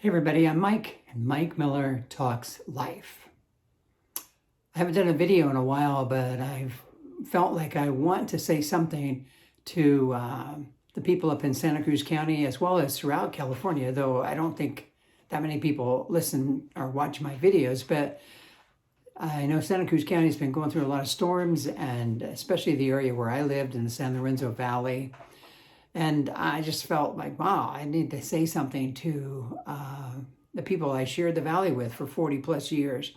Hey everybody, I'm Mike, and Mike Miller Talks Life. I haven't done a video in a while, but I've felt like I want to say something to the people up in Santa Cruz County as well as throughout California, though I don't think that many people listen or watch my videos. But I know Santa Cruz County has been going through a lot of storms, and especially the area where I lived in the San Lorenzo Valley. And I just felt like, wow, I need to say something to the people I shared the valley with for 40 plus years.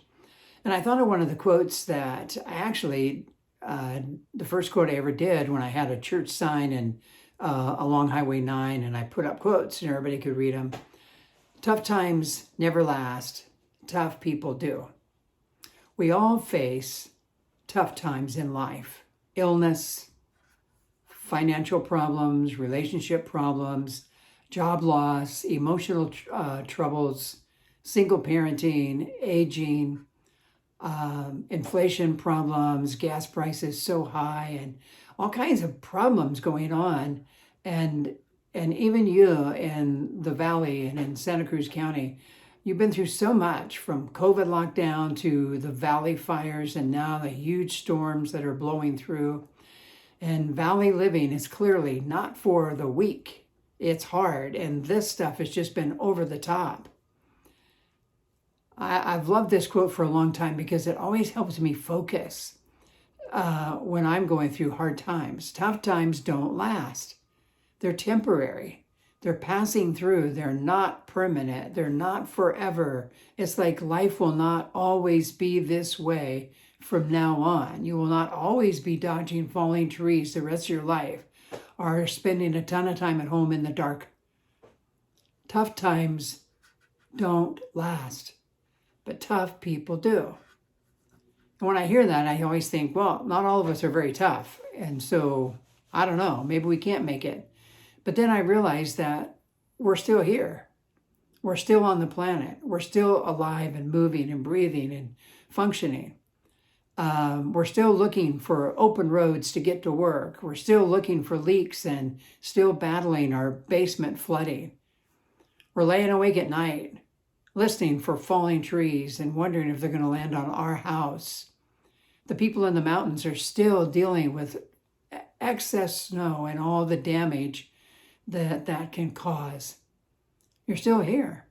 And I thought of one of the quotes that I actually, the first quote I ever did when I had a church sign and along Highway 9, and I put up quotes and everybody could read them. Tough times never last, tough people do. We all face tough times in life, illness, financial problems, relationship problems, job loss, emotional troubles, single parenting, aging, inflation problems, gas prices so high, and all kinds of problems going on. And even you in the Valley and in Santa Cruz County, you've been through so much, from COVID lockdown to the Valley fires and now the huge storms that are blowing through. And Valley living is clearly not for the weak. It's hard, and this stuff has just been over the top. I've loved this quote for a long time because it always helps me focus when I'm going through hard times. Tough times don't last. They're temporary. They're passing through. They're not permanent. They're not forever. It's like life will not always be this way from now on. You will not always be dodging falling trees the rest of your life or spending a ton of time at home in the dark. Tough times don't last, but tough people do. And when I hear that, I always think, well, not all of us are very tough. And so, I don't know, maybe we can't make it. But then I realized that we're still here. We're still on the planet. We're still alive and moving and breathing and functioning. We're still looking for open roads to get to work. We're still looking for leaks and still battling our basement flooding. We're laying awake at night, listening for falling trees and wondering if they're going to land on our house. The people in the mountains are still dealing with excess snow and all the damage that can cause. You're still here.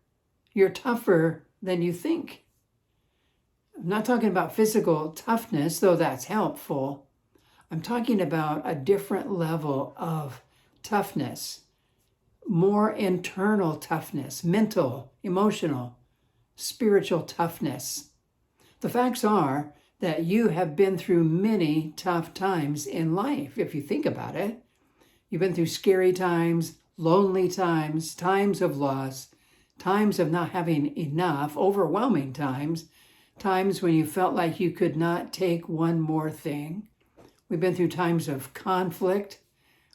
You're tougher than you think. I'm not talking about physical toughness, though that's helpful. I'm talking about a different level of toughness, more internal toughness, mental, emotional, spiritual toughness. The facts are that you have been through many tough times in life, if you think about it. You've been through scary times, lonely times, times of loss, times of not having enough, overwhelming times, times when you felt like you could not take one more thing. We've been through times of conflict.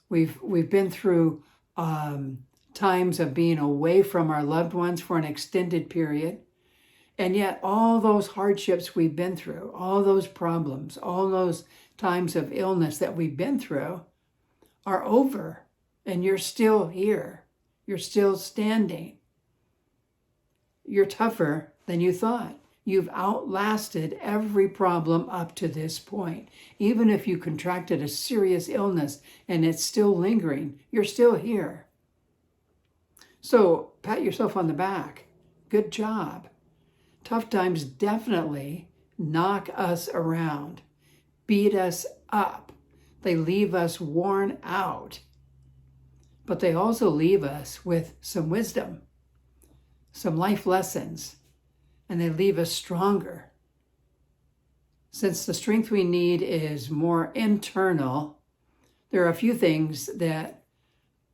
We've been through times of being away from our loved ones for an extended period. And yet all those hardships we've been through, all those problems, all those times of illness that we've been through are over. And you're still here. You're still standing. You're tougher than you thought. You've outlasted every problem up to this point. Even if you contracted a serious illness and it's still lingering, you're still here. So pat yourself on the back. Good job. Tough times definitely knock us around, beat us up. They leave us worn out. But they also leave us with some wisdom, some life lessons, and they leave us stronger. Since the strength we need is more internal, there are a few things that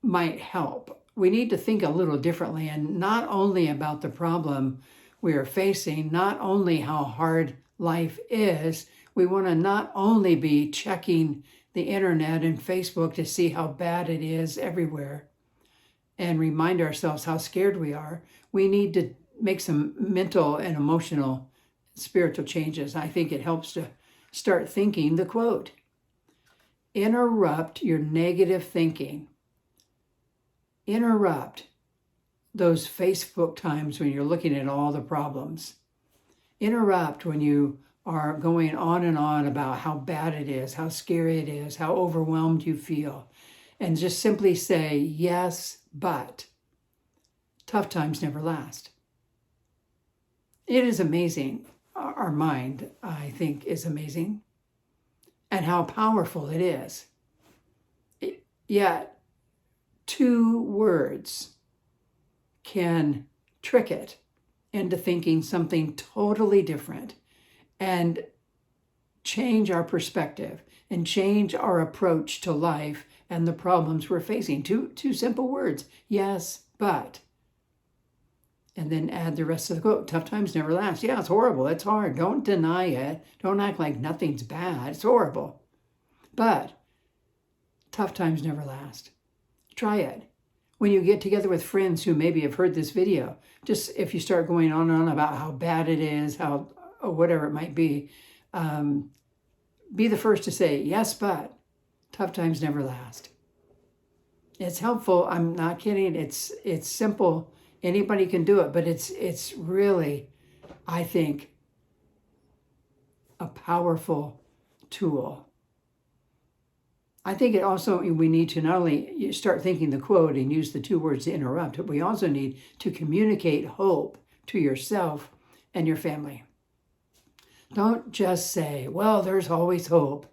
might help. We need to think a little differently, and not only about the problem we are facing, not only how hard life is. We want to not only be checking the internet and Facebook to see how bad it is everywhere and remind ourselves how scared we are. We need to make some mental and emotional spiritual changes. I think it helps to start thinking the quote. Interrupt your negative thinking. Interrupt. those Facebook times when you're looking at all the problems. Interrupt when you are going on and on about how bad it is, how scary it is, how overwhelmed you feel. And just simply say, yes, but tough times never last. It is amazing. Our mind, I think, is amazing. And how powerful it is. Yet, 2 words can trick it into thinking something totally different and change our perspective and change our approach to life and the problems we're facing. Two simple words. Yes, but. And then add the rest of the quote. Tough times never last. Yeah, it's horrible. It's hard. Don't deny it. Don't act like nothing's bad. It's horrible. But tough times never last. Try it. When you get together with friends who maybe have heard this video, just if you start going on and on about how bad it is, how whatever it might be the first to say, yes, but tough times never last. It's helpful. I'm not kidding. It's simple. Anybody can do it, but it's really, I think, a powerful tool. I think it also, we need to not only start thinking the quote and use the 2 words to interrupt, but we also need to communicate hope to yourself and your family. Don't just say, well, there's always hope.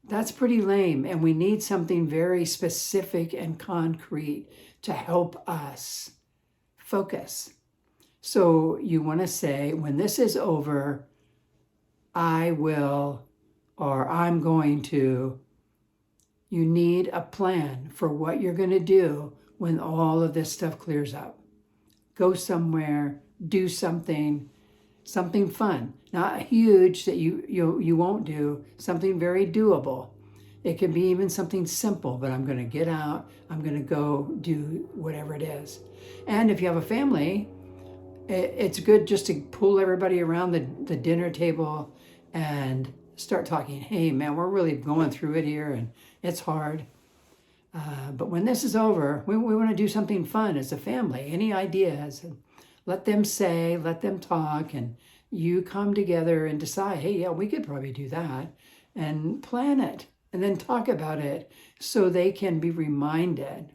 That's pretty lame, and we need something very specific and concrete to help us focus. So you want to say, when this is over, I will, or I'm going to. You need a plan for what you're going to do when all of this stuff clears up. Go somewhere, do something fun, not huge that you won't do, something very doable. It can be even something simple, but I'm going to get out, I'm going to go do whatever it is. And if you have a family, it's good just to pull everybody around the dinner table and start talking. Hey, man, we're really going through it here, and it's hard. But when this is over, we want to do something fun as a family. Any ideas? And let them say, let them talk, and you come together and decide, hey, yeah, we could probably do that, and plan it, and then talk about it so they can be reminded.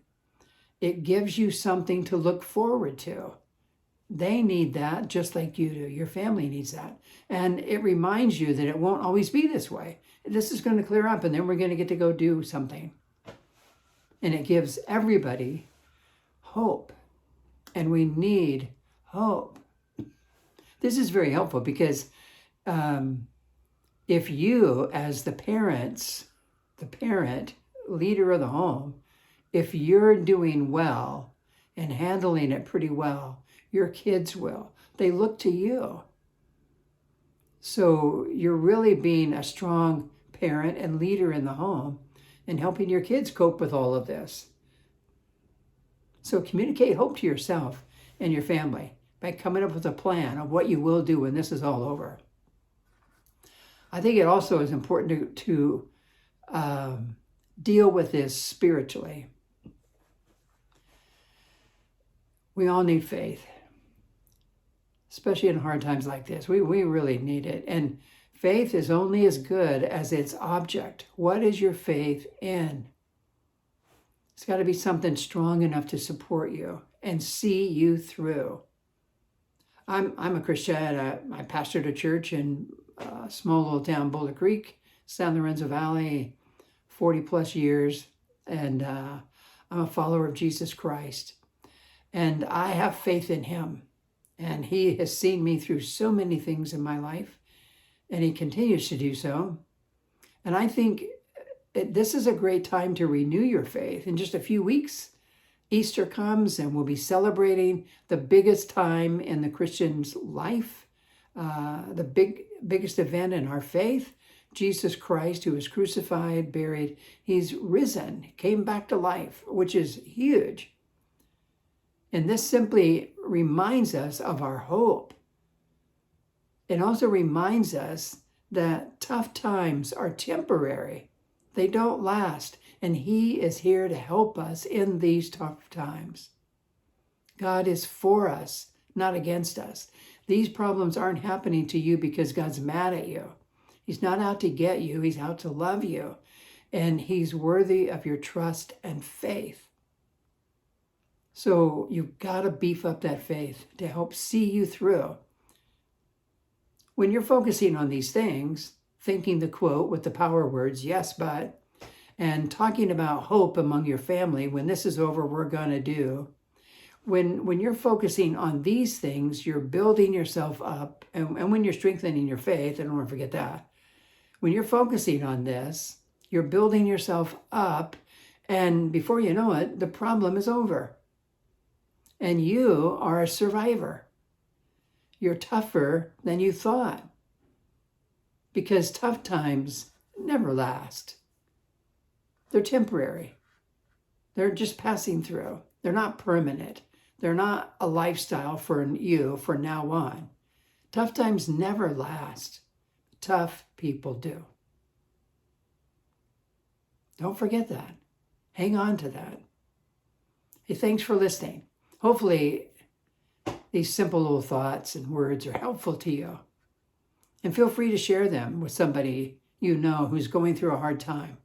It gives you something to look forward to. They need that just like you do. Your family needs that. And it reminds you that it won't always be this way. This is going to clear up, and then we're going to get to go do something. And it gives everybody hope. And we need hope. This is very helpful because if you, as the parent, leader of the home, if you're doing well and handling it pretty well, your kids will. They look to you. So you're really being a strong parent and leader in the home and helping your kids cope with all of this. So communicate hope to yourself and your family by coming up with a plan of what you will do when this is all over. I think it also is important to deal with this spiritually. We all need faith, especially in hard times like this. We really need it. And faith is only as good as its object. What is your faith in? It's got to be something strong enough to support you and see you through. I'm a Christian. I pastored a church in a small little town, Boulder Creek, San Lorenzo Valley, 40 plus years. And I'm a follower of Jesus Christ. And I have faith in him. And he has seen me through so many things in my life. And he continues to do so. And I think this is a great time to renew your faith. In just a few weeks, Easter comes and we'll be celebrating the biggest time in the Christian's life, the biggest event in our faith. Jesus Christ, who was crucified, buried, he's risen, came back to life, which is huge. And this simply reminds us of our hope. It also reminds us that tough times are temporary. They don't last. And he is here to help us in these tough times. God is for us, not against us. These problems aren't happening to you because God's mad at you. He's not out to get you. He's out to love you. And he's worthy of your trust and faith. So you've got to beef up that faith to help see you through. When you're focusing on these things, thinking the quote with the power words, yes, but, and talking about hope among your family, when this is over, we're going to do. When you're focusing on these things, you're building yourself up. And when you're strengthening your faith, I don't want to forget that. When you're focusing on this, you're building yourself up. And before you know it, the problem is over. And you are a survivor. You're tougher than you thought. Because tough times never last. They're temporary. They're just passing through. They're not permanent. They're not a lifestyle for you from now on. Tough times never last. Tough people do. Don't forget that. Hang on to that. Hey, thanks for listening. Hopefully, these simple little thoughts and words are helpful to you. And feel free to share them with somebody you know who's going through a hard time.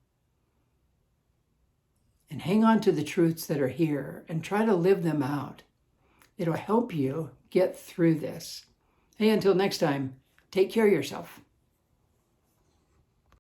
And hang on to the truths that are here and try to live them out. It'll help you get through this. Hey, until next time, take care of yourself.